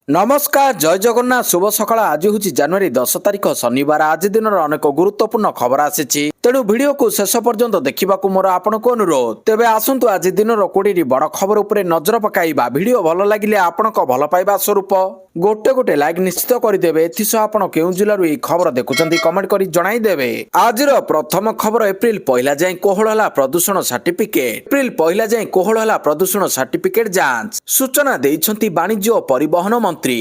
नमस्कार जय जगन्नाथ शुभ सकाळ आज हूँ जनवरी 10 तारिख शनिवार आज दिन अनेक गुरुत्वपूर्ण खबर आसी तेणु भिडियो को शेष पर्यंत देखा मोर आपण को अनुरोध तेबे आसतु आज दिन कोड़ी बड़ खबर उपरे नजर पकाइबा भिडियो भल लगिले आपण भल पाइबा स्वरूप गोटे गोटे लाइक निश्चित करदेवे एथिसह आपण केउ जिल्लारू ई खबर देखुचंती कमेंट करी जणाइदेवे। आजर प्रथम खबर एप्रिल पहला जाए कोहल हला प्रदूषण सर्टिफिकेट एप्रिल पहला जाए कोहल हला प्रदूषण सर्टिफिकेट जांच सूचना देइछंती वाणिज्य और परिवहन मंत्री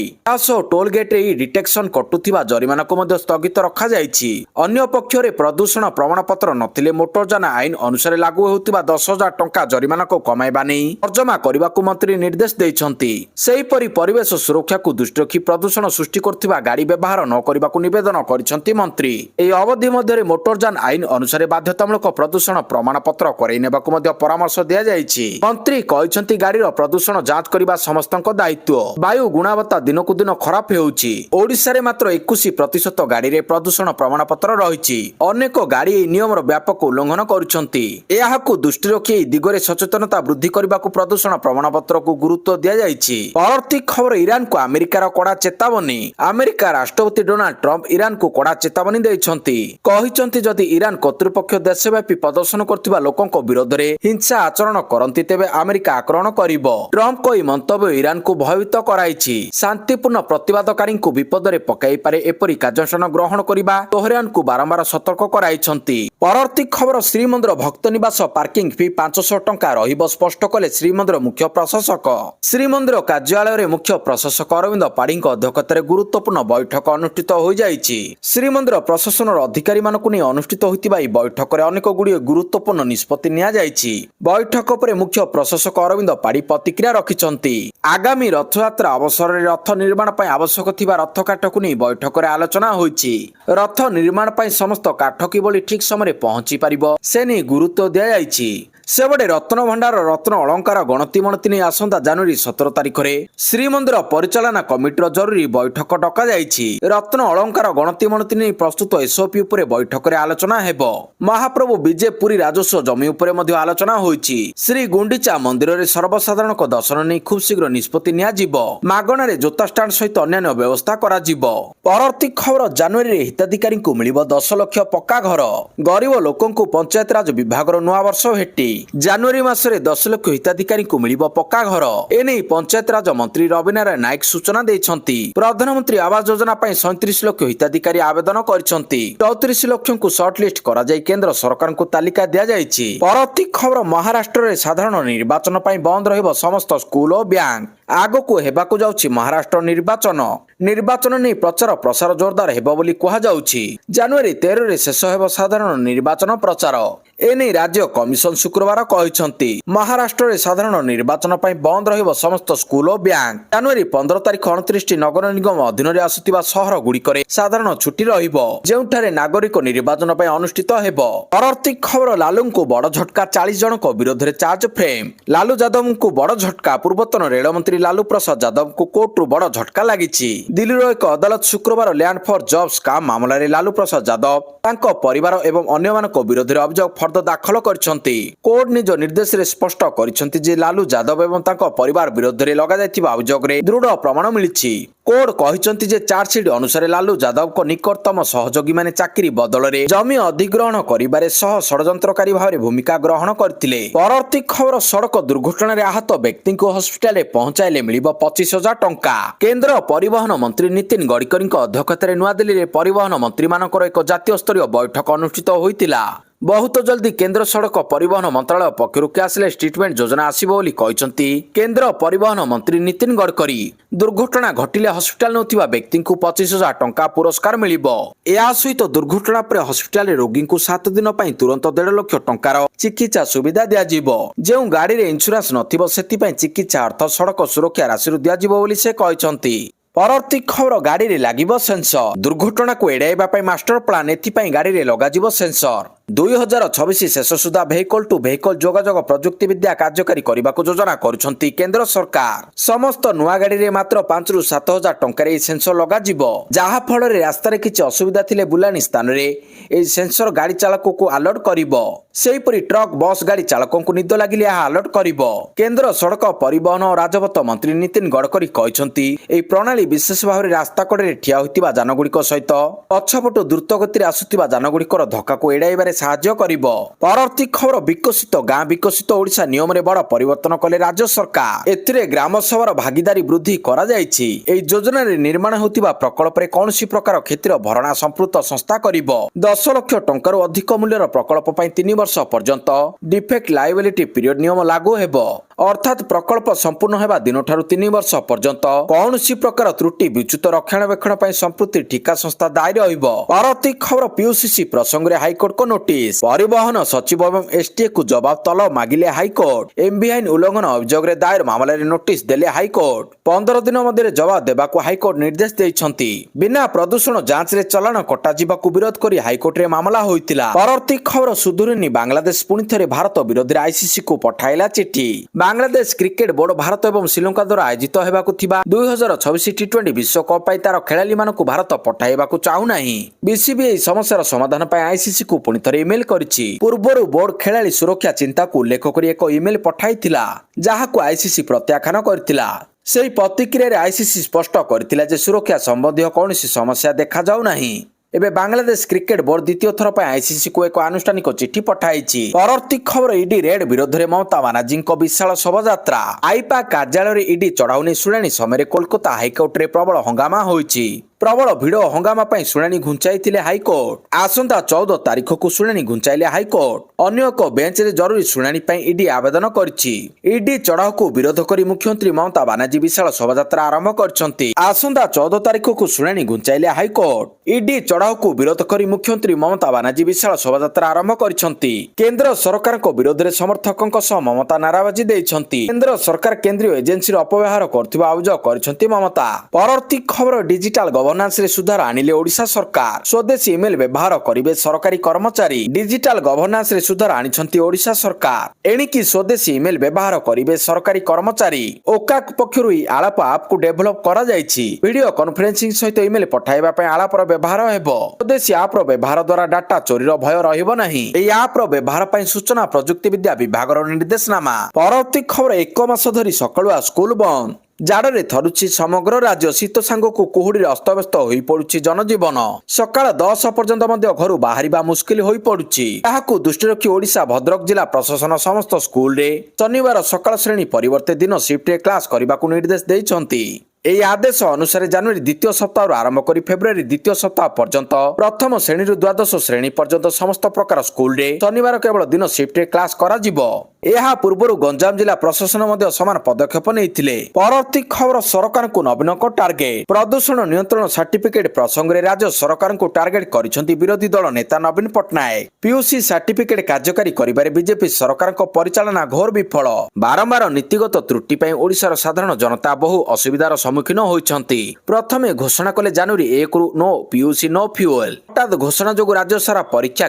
टोल गेट डिटेक्शन कटुथिबा जरिमाना को मध्य स्थगित रखा जाइछि। अन्य पक्षरे प्रदूषण प्रमाणपत्र नथिले मोटरयान आईन अनुसार लागू होउतिबा 10,000 टंका जरिमाना को कमाइबा नै तर्जमा करबाकू मंत्री निर्देश दैछंती। सेहीपरि परिवेश सुरक्षा को दृष्टि रखी प्रदूषण सृष्टि करथिबा गाड़ी व्यवहार न करबाकू निवेदन करिसंती मंत्री। एही अवधि मध्य मोटरयान आईन अनुसार बाध्यतामूलक प्रदूषण प्रमाणपत्र करै नेबाकू मध्य परामर्श दिया जाइछि। मंत्री कहिसंती गाड़ीर प्रदूषण जांच करबा समस्तक दायित्व। वायु गुणवत्ता दिनकू दिन खराब हेउछि। ओडिशा रे मात्र 21% गाड़ी रे प्रदूषण प्रमाणपत्र रहिछि। अनेक गाड़ी एही नियमर व्यापक उल्लंघन करुछंती। एहाकू दृष्टि रखी एही दिगरे सचेतनता वृद्धि करबाकू प्रदूषण प्रमाणपत्र को गुरुत्व दिया जाइछि। परवर्ती खबर ईरान को अमेरिकार कड़ा चेतावनी। अमेरिका राष्ट्रपति डोनाल्ड ट्रम्प ईरान को कड़ा चेतावनी दैछंती। कहिसंती जदि ईरान कर्तृपक्ष देशव्यापी प्रदर्शन करथिबा लोकंक विरोध रे हिंसा आचरण करंती तेबे अमेरिका आक्रमण करिवो। ट्रम्प को मंतव्य ईरान को भयभीत कराइछि। शांतिपूर्ण प्रतिवादकारी को विपद रे पकाई पारे एपरि कार्यानुष्ठान ग्रहण करिबा तेहरान को बारंबार सतर्क कराइछंती। परवर्ती खबर श्रीमंदिर भक्त निवास पार्किंग फी 500 टंका रहिबो स्पष्ट कले श्रीमंदिर मुख्य प्रशासक। श्रीमंदिर कार्यालय रे मुख्य प्रशासक अरविंद पाढ़ी अध्यक्षतार गुरुत्वपूर्ण बैठक अनुष्ठित हो जाइछि। श्रीमंदिर प्रशासन अधिकारी मानकु नै अनुष्ठित होइतिबा ई बैठक रे अनेक गुडी गुरुत्वपूर्ण निष्पत्ति निया जाइछि। बैठक पर मुख्य प्रशासक अरविंद पाढ़ी प्रतिक्रिया रखिछंती। आगामी रथयात्रा अवसर रे रथ निर्माण पय आवश्यक थिबा रथ काठकु नै बैठक रे आलोचना होइछि। रथ निर्माण पय समस्त काठ किबोली ठीक समय पहुंची पारिबो से नै गुरुत्व दिया जाइछि। सेबडे रत्न भंडार रत्न अलंकार गणति मणति नै आसंता जनवरी 17 तारिख रे श्रीमंदिर परिचालना कमिटीर जरूरी बैठक डका जाइछि। रत्न अलंकार गणति मणति नै प्रस्तुत एसओपी उपरे बैठक रे आलोचना हेबो। महाप्रभु विजय पुरी राजस्व जमी उपरे मध्ये आलोचना होइछि। श्री गुंडीचा मंदिर रे सर्वसाधारण को दर्शन नै खूब शीघ्र निष्पत्ति निया जिवो। मागणा रे जोता स्टैंड सहित अन्य व्यवस्था करा जिवो। परवर्ती खबर जनवरी रे हिताधिकारी को मिलिबो 10 लाख पक्का घर। गरीब लोकन को पंचायत राज विभाग रो नवा वर्ष भेटी। जनवरी मासरे 10 लाख हिताधिकारी को मिलिबो पक्का घर। एनै पंचायत राज मंत्री रविनारायण नायक सूचना दैछंती। प्रधानमंत्री आवास योजना पय 37 लाख हिताधिकारी आवेदन करिसंती। 34 लाख को शॉर्ट लिस्ट करा जाय केंद्र सरकार को तालिका दिया जायछि। परवर्ती खबर महाराष्ट्र रे साधारण निर्वाचन पय बंद रहिबो समस्त स्कूल और बैंक। आगो को हेबाकू जाउछि महाराष्ट्र निर्वाचन नै प्रचार प्रसार जोरदार हेबो बोली कहा जाउछि। जनवरी 13 रे शेष हेबो साधारण निर्वाचन प्रचार। एनै राज्य कमिशन शुक्रवार कहिसंती। महाराष्ट्र रे साधारण निर्वाचन पय बंद रहिबो समस्त स्कूल और बैंक। जनवरी 15 तारिख 29 टी नगर निगम अधीन रे आसुतिबा शहर गुडी करे साधारण छुट्टी रहिबो जेउठारे नागरिक निर्वाचन पय अनुष्ठित हेबो। परवर्ती खबर लालू को बड़ झटका 40 जन को विरोध रे चार्ज फ्रेम। लालू यादव को बड़ झटका पूर्वतन रेल मंत्री लालू प्रसाद यादव को कोर्ट रु बड़ झटका लागिछि। दिल्ली रो एक अदालत शुक्रवार लैंड फॉर जॉब स्कैम मामला रे लालू प्रसाद यादव तांको परिवार एवं अन्य मानक विरोध रे अभियोग फर्द दाखल करछंती। कोर्ट निज निर्देश रे स्पष्ट करछंती जे लालू यादव एवं तांको परिवार विरोध रे लगा जायतिबा अभियोग रे दृढ़ प्रमाण मिलिछि। कोर्ट कहिसंती जे चार्जशीट अनुसार लालू यादव को निकटतम सहयोगी माने चाकरी बदल रे जमी अधिग्रहण करिबारे सह षडयंत्रकारी भाव भूमिका ग्रहण करथिले। परवर्ती खबर सड़क दुर्घटना रे आहत व्यक्ति को हॉस्पिटल रे पहुंचाइले मिलिबो 25,000 टंका। केंद्र परिवहन मंत्री नितिन गडकरी अध्यक्षतार नुआ दिल्ली रे परिवहन मंत्री मानकर एक जातीय स्तरीय बैठक अनुष्ठित होइतिला। बहुत जल्दी केंद्र सड़क परिवहन मंत्रालय पक्षरु कैशलेस ट्रीटमेंट योजना आसीबो बोली कहिसंती केंद्र परिवहन मंत्री नितिन गडकरी। दुर्घटना घटिले हॉस्पिटल नउथिबा व्यक्ति को 25,000 टंका पुरस्कार मिलिबो। या सहित दुर्घटना पर हॉस्पिटल रे रोगी को 7 दिन पय तुरंत 1.5 लाख टंकार चिकित्सा सुविधा दिया जिवो। जेउ गाड़ी रे इंश्योरेंस नथिबो सेति पय चिकित्सा अर्थ सड़क सुरक्षा राशि रु दिया जिवो बोली से कहिसंती। परवर्ती खबर गाड़ी रे लागिबो सेंसर। दुर्घटना को एडाइबा पय मास्टर प्लान एथि पय गाड़ी रे लगाजिबो सेंसर। 2026 ଶେଷ ସୁଦ୍ଧା ଭେହିକଲ ଟୁ ଭେହିକଲ ଯୋଗାଯୋଗ ପ୍ରଯୁକ୍ତି ବିଦ୍ୟା କାର୍ଯ୍ୟକାରୀ କରିବାକୁ ଯୋଜନା କରୁଛନ୍ତି କେନ୍ଦ୍ର ସରକାର। ସମସ୍ତ ନୂଆ ଗାଡିରେ ମାତ୍ର 5 ରୁ 7 ହଜାର ଟଙ୍କାରେ ଏହି ସେନ୍ସର ଲଗାଯିବ, ଯାହା ଫଳରେ ରାସ୍ତାରେ କିଛି ଅସୁବିଧା ଥିଲେ ବୁଲାଣି ସ୍ଥାନରେ ଏହି ସେନ୍ସର ଗାଡି ଚାଳକକୁ ଆଲର୍ଟ କରିବ। ସେହିପରି ଟ୍ରକ୍ ବସ୍ ଗାଡି ଚାଳକଙ୍କୁ ନିଦ ଲାଗିଲେ ଏହା ଆଲର୍ଟ କରିବ। କେନ୍ଦ୍ର ସଡ଼କ ପରିବହନ ଓ ରାଜପଥ ମନ୍ତ୍ରୀ ନୀତିନ ଗଡକରୀ କହିଛନ୍ତି, ଏହି ପ୍ରଣାଳୀ ବିଶେଷ ଭାବରେ ରାସ୍ତା କଡ଼ରେ ଠିଆ ହୋଇଥିବା ଯାନଗୁଡ଼ିକ ସହିତ ପଛପଟୁ ଦ୍ରୁତ ଗତିରେ ଆସୁଥିବା ଯାନଗୁଡ଼ିକର ଧକ୍କାକୁ ଏଡ଼ାଇବାରେ ସାହାଯ୍ୟ କରିବ। ପରବର୍ତ୍ତୀ ଖବର ବିକଶିତ ଗାଁ ବିକଶିତ ଓଡ଼ିଶା ନିୟମରେ ବଡ଼ ପରିବର୍ତ୍ତନ କଲେ ରାଜ୍ୟ ସରକାର। ଏଥିରେ ଗ୍ରାମ ସଭାର ଭାଗିଦାରୀ ବୃଦ୍ଧି କରାଯାଇଛି। ଏହି ଯୋଜନାରେ ନିର୍ମାଣ ହେଉଥିବା ପ୍ରକଳ୍ପରେ କୌଣସି ପ୍ରକାର କ୍ଷତିର ଭରଣା ସମ୍ପୃକ୍ତ ସଂସ୍ଥା କରିବ। 10 ଲକ୍ଷ ଟଙ୍କାରୁ ଅଧିକ ମୂଲ୍ୟର ପ୍ରକଳ୍ପ ପାଇଁ 3 ବର୍ଷ ପର୍ଯ୍ୟନ୍ତ ଡିଫେକ୍ଟ ଲାଇବିଲିଟି ପିରିୟଡ ନିୟମ ଲାଗୁ ହେବ। ଅର୍ଥାତ୍ ପ୍ରକଳ୍ପ ସମ୍ପୂର୍ଣ୍ଣ ହେବା ଦିନଠାରୁ 3 ବର୍ଷ ପର୍ଯ୍ୟନ୍ତ କୌଣସି ପ୍ରକାର ତ୍ରୁଟି ବିଚ୍ୟୁତ ରକ୍ଷଣାବେକ୍ଷଣ ପାଇଁ ସମ୍ପୃକ୍ତି ଠିକା ସଂସ୍ଥା ଦାୟୀ ରହିବ। ପରବର୍ତ୍ତୀ ଖବର ପିୟୁସିସି ପ୍ରସଙ୍ଗରେ ହାଇକୋର୍ଟଙ୍କ ନୋଟିସ୍। ପରିବହନ ସଚିବ ଏବଂ ଏସଟିଏକୁ ଜବାବ ତଲବ ମାଗିଲେ ହାଇକୋର୍ଟ। ଏମ୍ବି ଆଇନ ଉଲ୍ଲଂଘନ ଅଭିଯୋଗରେ ଦାୟର ମାମଲାରେ ନୋଟିସ୍ ଦେଲେ ହାଇକୋର୍ଟ। 15 ଦିନ ମଧ୍ୟରେ ଜବାବ ଦେବାକୁ ହାଇକୋର୍ଟ ନିର୍ଦ୍ଦେଶ ଦେଇଛନ୍ତି। ବିନା ପ୍ରଦୂଷଣ ଯାଞ୍ଚରେ ଚାଲାଣ କଟାଯିବାକୁ ବିରୋଧ କରି ହାଇକୋର୍ଟରେ ମାମଲା ହୋଇଥିଲା। ପରବର୍ତ୍ତୀ ଖବର ସୁଧୁରିନି ବାଂଲାଦେଶ ପୁଣି ଥରେ ଭାରତ ବିରୋଧରେ ଆଇସିସିକୁ ପଠାଇଲା ଚିଠି। ବାଂଲାଦେଶ କ୍ରିକେଟ ବୋର୍ଡ ଭାରତ ଏବଂ ଶ୍ରୀଲଙ୍କା ଦ୍ୱାରା ଆୟୋଜିତ ହେବାକୁ ଥିବା 2026 ଟି20 ବିଶ୍ୱକପ୍ ପାଇଁ ତାର ଖେଳାଳିମାନଙ୍କୁ ଭାରତ ପଠାଇବାକୁ ଚାହୁଁନାହିଁ। ବିସିବି ଏହି ସମସ୍ୟାର ସମାଧାନ ପାଇଁ ଆଇସିସିକୁ ପୁଣି ଥରେ ଇମେଲ କରିଛି। ପୂର୍ବରୁ ବୋର୍ଡ ଖେଳାଳି ସୁରକ୍ଷା ଚିନ୍ତାକୁ ଉଲ୍ଲେଖ କରି ଏକ ଇମେଲ ପଠାଇଥିଲା, ଯାହାକୁ ଆଇସିସି ପ୍ରତ୍ୟାଖ୍ୟାନ କରିଥିଲା। ସେହି ପ୍ରତିକ୍ରିୟାରେ ଆଇସିସି ସ୍ପଷ୍ଟ କରିଥିଲା ଯେ ସୁରକ୍ଷା ସମ୍ବନ୍ଧୀୟ କୌଣସି ସମସ୍ୟା ଦେଖାଯାଉନାହିଁ। ଏବେ ବାଂଲାଦେଶ କ୍ରିକେଟ ବୋର୍ଡ ଦ୍ୱିତୀୟ ଥର ପାଇଁ ଆଇସିସିକୁ ଏକ ଆନୁଷ୍ଠାନିକ ଚିଠି ପଠାଇଛି। ପରବର୍ତ୍ତୀ ଖବର ଇଡି ରେଡ୍ ବିରୋଧରେ ମମତା ବାନାର୍ଜୀଙ୍କ ବିଶାଳ ଶୋଭାଯାତ୍ରା। ଆଇପା କାର୍ଯ୍ୟାଳୟରେ ଇଡି ଚଢ଼ାଉ ନେଇ ଶୁଣାଣି ସମୟରେ କୋଲକାତା ହାଇକୋର୍ଟରେ ପ୍ରବଳ ହଙ୍ଗାମା ହୋଇଛି। ପ୍ରବଳ ଭିଡ଼ ହଙ୍ଗାମା ପାଇଁ ଶୁଣାଣି ଘୁଞ୍ଚାଇଥିଲେ ହାଇକୋର୍ଟ। ଆସନ୍ତା 14 ତାରିଖକୁ ଶୁଣାଣି ଘୁଞ୍ଚାଇଲେ ହାଇକୋର୍ଟ। ଅନ୍ୟ ଏକ ବେଞ୍ଚରେ ଜରୁରୀ ଶୁଣାଣି ପାଇଁ ଇଡି ଆବେଦନ କରିଛି। ଇଡି ଚଢ଼ାଉକୁ ବିରୋଧ କରି ମୁଖ୍ୟମନ୍ତ୍ରୀ ମମତା ବାନାର୍ଜୀ ବିଶାଳ ଶୋଭାଯାତ୍ରା ଆରମ୍ଭ କରିଛନ୍ତି। ଆସନ୍ତା 14 ତାରିଖକୁ ଶୁଣାଣି ଘୁଞ୍ଚାଇଲେ ହାଇକୋର୍ଟ। ଇଡି ଚଢ଼ାଉକୁ ବିରୋଧ କରି ମୁଖ୍ୟମନ୍ତ୍ରୀ ମମତା ବାନାର୍ଜୀ ବିଶାଳ ଶୋଭାଯାତ୍ରା ଆରମ୍ଭ କରିଛନ୍ତି। କେନ୍ଦ୍ର ସରକାରଙ୍କ ବିରୋଧରେ ସମର୍ଥକଙ୍କ ସହ ମମତା ନାରାବାଜି ଦେଇଛନ୍ତି। କେନ୍ଦ୍ର ସରକାର କେନ୍ଦ୍ରୀୟ ଏଜେନ୍ସିର ଅପବ୍ୟବହାର କରୁଥିବା ଅଭିଯୋଗ କରିଛନ୍ତି ମମତା। ପରବର୍ତ୍ତୀ ଖବର ଡିଜିଟାଲ ଗଭର୍ଣ୍ଣାନ୍ସରେ ସୁଧାର ଆଣିଲେ ଓଡ଼ିଶା ସରକାର। ସ୍ୱଦେଶୀ ଇମେଲ ବ୍ୟବହାର କରିବେ ସରକାରୀ କର୍ମଚାରୀ। ଡିଜିଟାଲ ଗଭର୍ଣ୍ଣାନ୍ସରେ ସୁଧାର ଆଣିଛନ୍ତି ଓଡ଼ିଶା ସରକାର। ଏଣିକି ସ୍ୱଦେଶୀ ଇମେଲ ବ୍ୟବହାର କରିବେ ସରକାରୀ କର୍ମଚାରୀ। ଓକାକ୍ ପକ୍ଷରୁ ଏହି ଆଳାପ ଆପ୍କୁ ଡେଭଲପ କରାଯାଇଛି। ଭିଡିଓ କନଫରେନ୍ସିଂ ସହିତ ଇମେଲ ପଠାଇବା ପାଇଁ ଆଳାପର ବ୍ୟବହାର ହେବ। ସ୍ୱଦେଶୀ ଆପ୍ର ବ୍ୟବହାର ଦ୍ୱାରା ଡାଟା ଚୋରିର ଭୟ ରହିବ ନାହିଁ। ଏହି ଆପ୍ର ବ୍ୟବହାର ପାଇଁ ସୂଚନା ପ୍ରଯୁକ୍ତି ବିଦ୍ୟା ବିଭାଗର ନିର୍ଦ୍ଦେଶନାମା। ପରବର୍ତ୍ତୀ ଖବର 1 ମାସ ଧରି ସକାଳୁଆ ସ୍କୁଲ ବନ୍ଦ। ଜାଡରେ ଥରୁଛି ସମଗ୍ର ରାଜ୍ୟ। ଶୀତ ସାଙ୍ଗକୁ କୁହୁଡିରେ ଅସ୍ତବ୍ୟସ୍ତ ହୋଇପଡୁଛି ଜନଜୀବନ। ସକାଳ 10 ପର୍ଯ୍ୟନ୍ତ ମଧ୍ୟ ଘରୁ ବାହାରିବା ମୁସ୍କିଲ ହୋଇପଡୁଛି। ଏହାକୁ ଦୃଷ୍ଟିରେ ରଖି ଓଡ଼ିଶା ଭଦ୍ରକ ଜିଲ୍ଲା ପ୍ରଶାସନ ସମସ୍ତ ସ୍କୁଲରେ ଶନିବାର ସକାଳ ଶ୍ରେଣୀ ପରିବର୍ତ୍ତେ ଦିନ ସିଫ୍ଟରେ କ୍ଲାସ କରିବାକୁ ନିର୍ଦ୍ଦେଶ ଦେଇଛନ୍ତି। ଏହି ଆଦେଶ ଅନୁସାରେ ଜାନୁଆରୀ ଦ୍ୱିତୀୟ ସପ୍ତାହରୁ ଆରମ୍ଭ କରି ଫେବୃଆରୀ ଦ୍ୱିତୀୟ ସପ୍ତାହ ପର୍ଯ୍ୟନ୍ତ ପ୍ରଥମ ଶ୍ରେଣୀରୁ ଦ୍ୱାଦଶ ଶ୍ରେଣୀ ପର୍ଯ୍ୟନ୍ତ ସମସ୍ତ ପ୍ରକାର ସ୍କୁଲରେ ଶନିବାର କେବଳ ଦିନ ସିଫ୍ଟରେ କ୍ଲାସ କରାଯିବ। ଏହା ପୂର୍ବରୁ ଗଞ୍ଜାମ ଜିଲ୍ଲା ପ୍ରଶାସନ ମଧ୍ୟ ସମାନ ପଦକ୍ଷେପ ନେଇଥିଲେ। ପରବର୍ତ୍ତୀ ଖବର ସରକାରଙ୍କୁ ନବୀନଙ୍କ ଟାର୍ଗେଟ। ପ୍ରଦୂଷଣ ନିୟନ୍ତ୍ରଣ ସାର୍ଟିଫିକେଟ ପ୍ରସଙ୍ଗରେ ରାଜ୍ୟ ସରକାରଙ୍କୁ ଟାର୍ଗେଟ କରିଛନ୍ତି ବିରୋଧୀ ଦଳ ନେତା ନବୀନ ପଟ୍ଟନାୟକ। ପିୟୁସି ସାର୍ଟିଫିକେଟ କାର୍ଯ୍ୟକାରୀ କରିବାରେ ବିଜେପି ସରକାରଙ୍କ ପରିଚାଳନା ଘୋର ବିଫଳ। ବାରମ୍ବାର ନୀତିଗତ ତ୍ରୁଟି ପାଇଁ ଓଡ଼ିଶାର ସାଧାରଣ ଜନତା ବହୁ ଅସୁବିଧାର ସମ୍ମୁଖୀନ ହୋଇଛନ୍ତି। ପ୍ରଥମେ ଘୋଷଣା କଲେ ଜାନୁଆରୀ 1ରୁ ନୋ ପିୟୁସି ନୋ ଫ୍ୟୁଏଲ। ହଠାତ୍ ଘୋଷଣା ଯୋଗୁଁ ରାଜ୍ୟ ସାରା ପରୀକ୍ଷା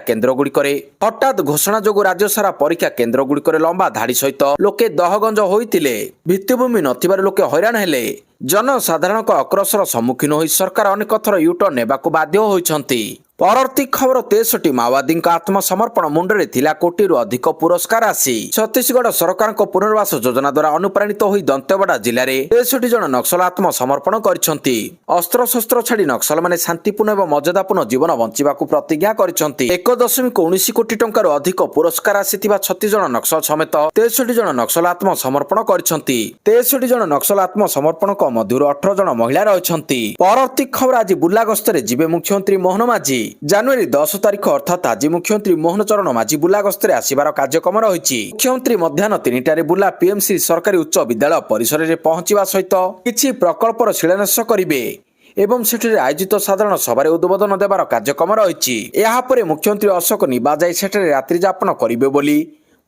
କେନ୍ଦ୍ରଗୁଡ଼ିକରେ ଲମ୍ବା ଧାଡି ସହିତ ଲୋକେ ଦହଗଞ୍ଜ ହୋଇଥିଲେ। ଭିତ୍ତିଭୂମି ନଥିବାରୁ ଲୋକେ ହଇରାଣ ହେଲେ। ଜନସାଧାରଣଙ୍କ ଆକ୍ରୋଶର ସମ୍ମୁଖୀନ ହୋଇ ସରକାର ଅନେକ ଥର ୟୁଟର୍ନ ନେବାକୁ ବାଧ୍ୟ ହୋଇଛନ୍ତି। ପରବର୍ତ୍ତୀ ଖବର 63 ମାଓବାଦୀଙ୍କ ଆତ୍ମସମର୍ପଣ। ମୁଣ୍ଡରେ ଥିଲା କୋଟିରୁ ଅଧିକ ପୁରସ୍କାର ରାଶି। ଛତିଶଗଡ଼ ସରକାରଙ୍କ ପୁନର୍ବାସ ଯୋଜନା ଦ୍ୱାରା ଅନୁପ୍ରାଣିତ ହୋଇ ଦନ୍ତେୱାଡା ଜିଲ୍ଲାରେ 63 ଜଣ ନକ୍ସଲ ଆତ୍ମସମର୍ପଣ କରିଛନ୍ତି। ଅସ୍ତ୍ରଶସ୍ତ୍ର ଛାଡ଼ି ନକ୍ସଲମାନେ ଶାନ୍ତିପୂର୍ଣ୍ଣ ଏବଂ ମର୍ଯ୍ୟାଦାପୂର୍ଣ୍ଣ ଜୀବନ ବଞ୍ଚିବାକୁ ପ୍ରତିଜ୍ଞା କରିଛନ୍ତି। 1.19 କୋଟି ଟଙ୍କାରୁ ଅଧିକ ପୁରସ୍କାର ଆସିଥିବା 36 ଜଣ ନକ୍ସଲ ସମେତ 63 ଜଣ ନକ୍ସଲ ଆତ୍ମସମର୍ପଣ କରିଛନ୍ତି। 63 ଜଣ ନକ୍ସଲ ଆତ୍ମସମର୍ପଣଙ୍କ ମଧ୍ୟରୁ 18 ଜଣ ମହିଳା ରହିଛନ୍ତି। ପରବର୍ତ୍ତୀ ଖବର ଆଜି ବୁର୍ଲା ଗସ୍ତରେ ଯିବେ ମୁଖ୍ୟମନ୍ତ୍ରୀ ମୋହନ ମାଝୀ। ଜାନୁଆରୀ 10 ତାରିଖ ଅର୍ଥାତ୍ ଆଜି ମୁଖ୍ୟମନ୍ତ୍ରୀ ମୋହନ ଚରଣ ମାଝୀ ବୁର୍ଲା ଗସ୍ତରେ ଆସିବାର କାର୍ଯ୍ୟକ୍ରମ ରହିଛି। ମୁଖ୍ୟମନ୍ତ୍ରୀ ମଧ୍ୟାହ୍ନ 3ଟାରେ ବୁର୍ଲା ପିଏମସି ସରକାରୀ ଉଚ୍ଚ ବିଦ୍ୟାଳୟ ପରିସରରେ ପହଞ୍ଚିବା ସହିତ କିଛି ପ୍ରକଳ୍ପର ଶିଳାନ୍ୟାସ କରିବେ ଏବଂ ସେଠାରେ ଆୟୋଜିତ ସାଧାରଣ ସଭାରେ ଉଦ୍ବୋଧନ ଦେବାର କାର୍ଯ୍ୟକ୍ରମ ରହିଛି। ଏହାପରେ ମୁଖ୍ୟମନ୍ତ୍ରୀ ଅଶୋକ ନିବାସ ଯାଇ ସେଠାରେ ରାତ୍ରି ଯାପନ କରିବେ ବୋଲି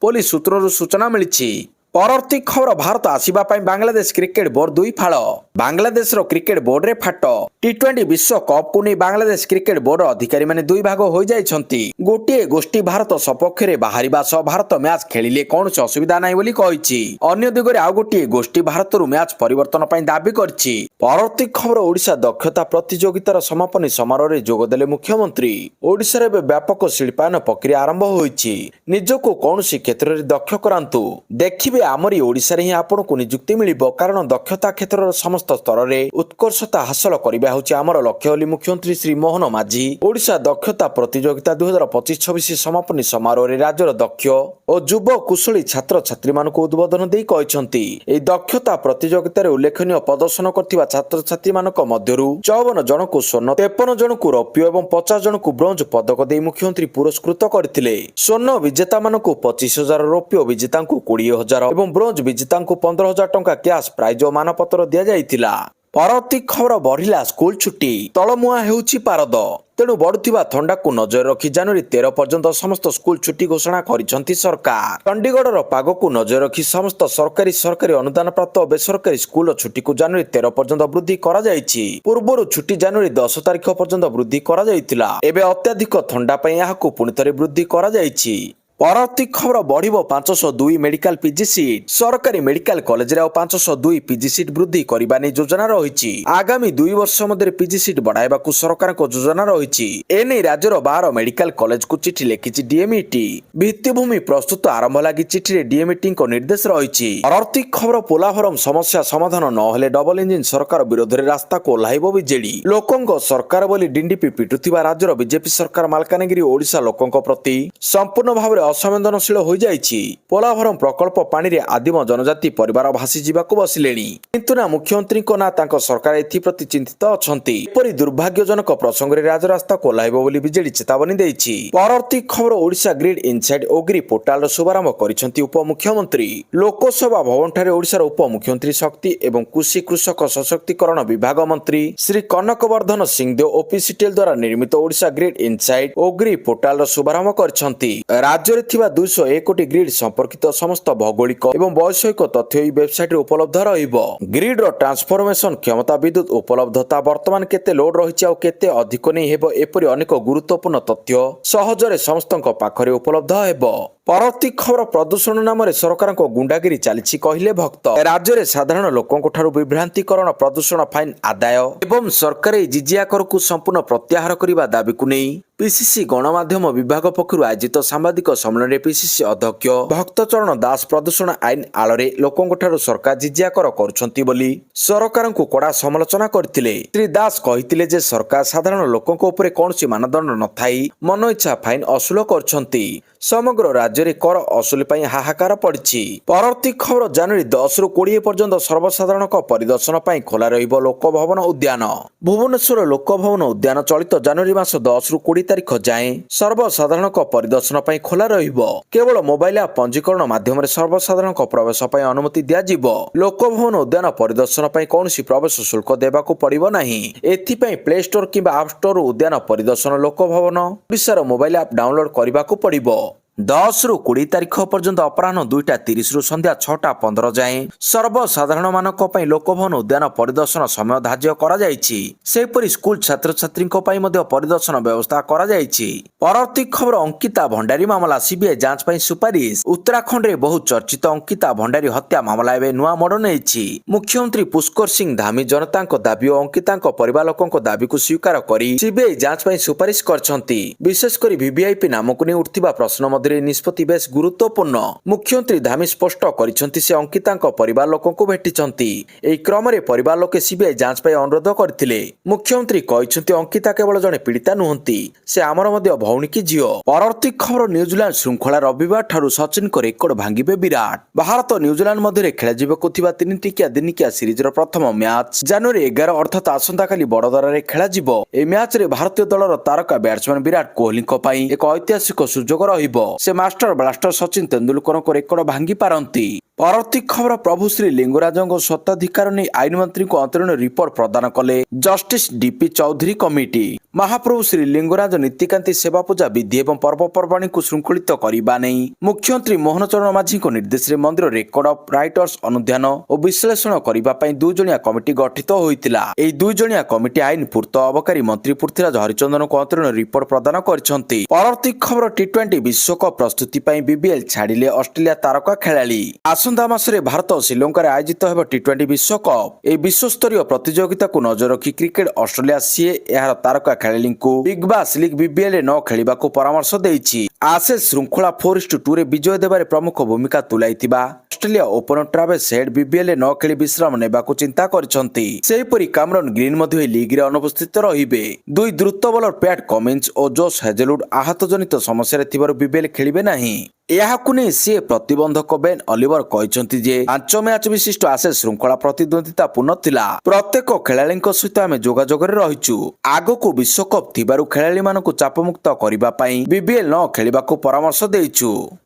ପୋଲିସ ସୂତ୍ରରୁ ସୂଚନା ମିଳିଛି। ପରବର୍ତ୍ତୀ ଖବର ଭାରତ ଆସିବା ପାଇଁ ବାଂଲାଦେଶ କ୍ରିକେଟ ବୋର୍ଡ 2 ଫାଳ। ବାଂଲାଦେଶର କ୍ରିକେଟ ବୋର୍ଡରେ ଫାଟ। टी20 विश्वकप को नहीं बांग्लादेश क्रिकेट बोर्ड अधिकारी माने दुई भाग हो जाइछंती। गोटे गोष्ठी भारत सपक्ष रे बाहरिबा सह भारत मैच खेलिले कौनसी असुविधा नाही बोली कहिछि। अन्य दिगरे आउ गोटे गोष्ठी भारत रु मैच परिवर्तन पई दाबी करछि। परवर्ती खबर ओडिशा दक्षता प्रतियोगितार समापनी समारोह रे जोग देले मुख्यमंत्री। ओडिशा रे व्यापक शिल्पायन प्रक्रिया आरंभ होइछि। निजको कौनसी क्षेत्र रे दक्ष करांतु देखिबे आमरी ओडिशा रे ही आपनको नियुक्ति मिलिबो कारण दक्षता क्षेत्र समस्त स्तर रे उत्कर्षता हासिल करिबा होछि आमर लक्ष्य बोली मुख्यमंत्री श्री मोहन माझी ओडिशा दक्षता प्रतियोगिता 2025-26 समापनी समारोह रे राज्यर दक्ष और युव कुशली छात्र छात्री मानक उद्बोधन देई कहिसंती। एई दक्षता प्रतियोगिता रे उल्लेखनीय प्रदर्शन करथिबा छात्र छात्री मानक मध्यरु 54 जन को स्वर्ण 53 जन को रौप्य एवं 50 जन को ब्रोंज पदक देई मुख्यमंत्री पुरस्कृत करथिले। स्वर्ण विजेता मानक 25,000 रौप्य विजेता को 20,000 एवं ब्रोंज विजेता को 15,000 टंका कैश प्राइज और मानपत्र दिया जाइतिला। परवर्ती खबर बढ़िला स्कूल छुट्टी तलमुआ हेउछि पारद तेणु बढ़ुवा थंडा को नजर रखी जनवरी 13 पर्यंत समस्त स्कूल छुट्टी घोषणा करिसंती सरकार। चंडीगढ़ पाग को नजर रखी समस्त सरकारी अनुदान प्राप्त बेसरकारी स्कूल छुट्टी को जनवरी 13 पर्यंत वृद्धि करा जायछि। पूर्वरु छुट्टी जनवरी 10 तारिख पर्यंत वृद्धि करा जायतिला। एबे अत्याधिक थंडा पई याहाकु पुनि थरे वृद्धि करा जायछि। परवर्ती खबर बढ़िबो 502 मेडिकल पीजी सीट सरकारी मेडिकल कॉलेज रे 502 पीजी सीट वृद्धि करिबा नै योजना रहिछि। आगामी 2 वर्ष मध्ये पीजी सीट बढ़ाइबा को सरकार को योजना रहिछि। एनै राज्यर 12 मेडिकल कॉलेज को चिठी लिखिछि डीएमईटी। भित्तिभूमि प्रस्तुत आरंभ लागि चिठी रे डीएमईटी को निर्देश रहिछि। परवर्ती खबर पोलाभरम समस्या समाधान न हेले डबल इंजिन सरकार विरोध रे रास्ता को ओह्लाइबो बीजेडी। लोकंक सरकार बोली डीडीपी पिटुथिबा राज्यर बीजेपी सरकार मालकानगिरी ओडिशा लोकंक प्रति संपूर्ण भाव असंवेदनशील हो जाइछि। पोलाभरम प्रकल्प पानी रे आदिम जनजाति परिवार भासी जीवाको बसिलेनी किंतु ना मुख्यमंत्री को ना तांको सरकार एथि प्रति चिंतित अछंती। एपरि दुर्भाग्यजनक प्रसंग रे राजरास्ता को लाइबो बोली बीजेडी चेतावनी देइछि। परवर्ती खबर ओडिशा ग्रिड इनसाइड ओग्री पोर्टाल रो शुभारंभ करिसंती उपमुख्यमंत्री। लोकसभा भवन ठारे ओडिशा रो उपमुख्यमंत्री शक्ति एवं कृषि कृषक सशक्तिकरण विभाग मंत्री श्री कनकवर्धन सिंहदेव ओपीसीटीएल द्वारा निर्मित ओडिशा ग्रिड इनसाइड ओग्री पोर्टाल रो शुभारंभ करिसंती। राज्य थिबा 201 कोटी ग्रिड संपर्कित समस्त भौगोलिक एवं वैषयिक तथ्य ई वेबसाइट रे उपलब्ध रहिबो। ग्रिड रो ट्रांसफॉर्मेशन क्षमता विद्युत उपलब्धता वर्तमान केते लोड रहिछि आ केते अधिक नै हेबो एपरि अनेक गुरुत्वपूर्ण तथ्य सहजरे समस्तक पाखरे उपलब्ध हेबो। परवर्ती खबर प्रदूषण नाम रे सरकार को गुंडागिरी चलिछि कहिले भक्त। राज्य रे साधारण लोकंक ठारू विभ्रांतिकरण प्रदूषण फाइन आदाय एवं सरकारी जिजिया कर को संपूर्ण प्रत्याहार करिबा दाबी को नै पीसीसी गणमाध्यम विभाग पक्षरु आयोजित सांबादिक सम्मेलन रे पीसीसी अध्यक्ष भक्तचरण दास प्रदूषण आईन आलरे लोकंक ठारू सरकार जिजिया कर करूछंती बोली सरकार को कड़ा समालोचना करथिले। श्री दास कहिथिले जे सरकार साधारण लोकंक उपरे कोनसी मानदंड नथाई मन इच्छा फाइन असुल करछंती। समग्र राज्य रे कर असुल पई हाहाकार पड़छि। परवर्ती खबर जनवरी 10 रु 20 पर्यंत सर्वसाधारण परिदर्शन पई खोला रहिबो लोकभवन उद्यान। भुवनेश्वर लोकभवन उद्यान चलित जनवरी मास 10 रु 20 तारिख जाए सर्वसाधारण परिदर्शन पई खोला रहिबो। केवल मोबाइल ऐप पंजीकरण माध्यम रे सर्वसाधारण प्रवेश पई अनुमति दिया जिवो। लोकभवन उद्यान परिदर्शन पई कोनसी प्रवेश शुल्क देबाको पड़िबो नाही। एथि पई प्ले स्टोर किबा ऐप स्टोर उद्यान परिदर्शन लोकभवन ओडिशार मोबाइल ऐप डाउनलोड करिबाको पड़िबो। 10 रु 20 तारिख पर्यंत अपराह्न 2:30 रु संध्या 6:15 जाए सर्वसाधारण मानक पई लोकभवन उद्यान परिदर्शन समय धार्य करा जायछि। सेपरि स्कूल छात्र छात्री पई मध्ये परिदर्शन व्यवस्था करा जायछि। परवर्ती खबर अंकिता भंडारी मामला सीबीआई जांच पई सुपारिश। उत्तराखंड रे बहु चर्चित अंकिता भंडारी हत्या मामला एबे नुआ मोड़ नेछि। मुख्यमंत्री पुष्कर सिंह धामी जनतांक दाबी और अंकितांक परिवार लोकंक दाबी को स्वीकार करी सीबीआई जांच पई सुपारिश करछंती। विशेष करी वीवीआईपी नामक नै उठथिबा प्रश्न निष्पत्ति बेस गुरुत्वपूर्ण। मुख्यमंत्री धामी स्पष्ट करिसंती से अंकितांक परिवार लोकंको भेटिसंती। एई क्रम रे परिवार लोके सीबीआई जांच पई अनुरोध करथिले। मुख्यमंत्री कहिसंती अंकिता केवल जने पीड़िता नुहंती से आमर मध्ये भौणी की झियो। परवर्ती खबर न्यूजीलैंड श्रृंखला रविवार ठारू सचिन को रेकर्ड भांगिबे विराट। भारत न्यूजीलैंड मध्ये खेला जिबाको थिबा 3 टिकिया दिनिकिया सीरीज रो प्रथम मैच जनवरी 11 अर्थात आसंता काली बड़ोदरा रे खेला जिवो। ए मैच रे भारतीय दलर तारका बैट्समैन विराट कोहली को पई एक ऐतिहासिक सुजोग रहिबो। से मास्टर ब्लास्टर सचिन तेंदुलकर को रेकर्ड भांगी पारंती। ପରବର୍ତ୍ତୀ ଖବର ପ୍ରଭୁ ଶ୍ରୀ ଲିଙ୍ଗରାଜଙ୍କ ସ୍ୱତ୍ୱାଧିକାର ନେଇ ଆଇନ ମନ୍ତ୍ରୀଙ୍କୁ ଅନ୍ତରୀଣ ରିପୋର୍ଟ ପ୍ରଦାନ କଲେ ଜଷ୍ଟିସ ଡିପି ଚୌଧୁରୀ କମିଟି। ମହାପ୍ରଭୁ ଶ୍ରୀ ଲିଙ୍ଗରାଜ ନୀତିକାନ୍ତି ସେବା ପୂଜା ବିଧି ଏବଂ ପର୍ବପର୍ବାଣୀକୁ ଶୃଙ୍ଖଳିତ କରିବା ନେଇ ମୁଖ୍ୟମନ୍ତ୍ରୀ ମୋହନ ଚରଣ ମାଝୀଙ୍କ ନିର୍ଦ୍ଦେଶରେ ମନ୍ଦିର ରେକର୍ଡ ଅଫ୍ ରାଇଟର୍ସ ଅନୁଧ୍ୟାନ ଓ ବିଶ୍ଳେଷଣ କରିବା ପାଇଁ ଦୁଇଜଣିଆ କମିଟି ଗଠିତ ହୋଇଥିଲା। ଏହି ଦୁଇଜଣିଆ କମିଟି ଆଇନ ପୂର୍ତ୍ତ ଅବକାରୀ ମନ୍ତ୍ରୀ ପୃଥ୍ୱୀରାଜ ହରିଚନ୍ଦନଙ୍କୁ ଅନ୍ତରୀଣ ରିପୋର୍ଟ ପ୍ରଦାନ କରିଛନ୍ତି। ପରବର୍ତ୍ତୀ ଖବର ଟି20 ବିଶ୍ୱକପ୍ ପ୍ରସ୍ତୁତି ପାଇଁ ବିବିଏଲ୍ ଛାଡ଼ିଲେ ଅଷ୍ଟ୍ରେଲିଆ ତାରକା ଖେଳାଳି। ଆସନ୍ତା ମାସରେ ଭାରତ ଓ ଶ୍ରୀଲଙ୍କାରେ ଆୟୋଜିତ ହେବ ଟି20 ବିଶ୍ୱକପ୍। ଏହି ବିଶ୍ୱସ୍ତରୀୟ ପ୍ରତିଯୋଗିତାକୁ ନଜର ରଖି କ୍ରିକେଟ ଅଷ୍ଟ୍ରେଲିଆ ସିଏ ଏହାର ତାରକା ଖେଳାଳିଙ୍କୁ ବିଗ୍ ବାସ୍ ଲିଗ୍ ବିବିଏଲ୍ ନ ଖେଳିବାକୁ ପରାମର୍ଶ ଦେଇଛି। ଆସେସ୍ ଶୃଙ୍ଖଳା 4-2ରେ ବିଜୟ ଦେବାରେ ପ୍ରମୁଖ ଭୂମିକା ତୁଲାଇଥିବା Australia opener Travis Head BBL ନ ଖେଳି ବିଶ୍ରାମ ନେବାକୁ ଚିନ୍ତା କରିଛନ୍ତି। ସେହିପରି କାମରନ୍ ଗ୍ରୀନ୍ ମଧ୍ୟ ଏହି ଲିଗ୍ରେ ଅନୁପସ୍ଥିତ ରହିବେ। ଦୁଇ ଦ୍ରୁତ ବୋଲର ପ୍ୟାଟ୍ କମିନ୍ସ ଓ ଜୋସ୍ ହେଜେଲଉଡ୍ ଆହତଜନିତ ସମସ୍ୟାରେ ଥିବାରୁ ବିବିଏଲ୍ ଖେଳିବେ ନାହିଁ। ଏହାକୁ ନେଇ ସିଏ ପ୍ରତିବନ୍ଧକ ବେନ୍ ଅଲିଭର କହିଛନ୍ତି ଯେ 5 ମ୍ୟାଚ୍ ବିଶିଷ୍ଟ ଆସେସ୍ ଶୃଙ୍ଖଳା ପ୍ରତିଦ୍ୱନ୍ଦିତାପୂର୍ଣ୍ଣ ଥିଲା। ପ୍ରତ୍ୟେକ ଖେଳାଳିଙ୍କ ସହିତ ଆମେ ଯୋଗାଯୋଗରେ ରହିଛୁ। ଆଗକୁ ବିଶ୍ୱକପ୍ ଥିବାରୁ ଖେଳାଳିମାନଙ୍କୁ ଚାପମୁକ୍ତ କରିବା ପାଇଁ ବିବିଏଲ୍ ନ ଖେଳିବାକୁ ପରାମର୍ଶ ଦେଇଛୁ।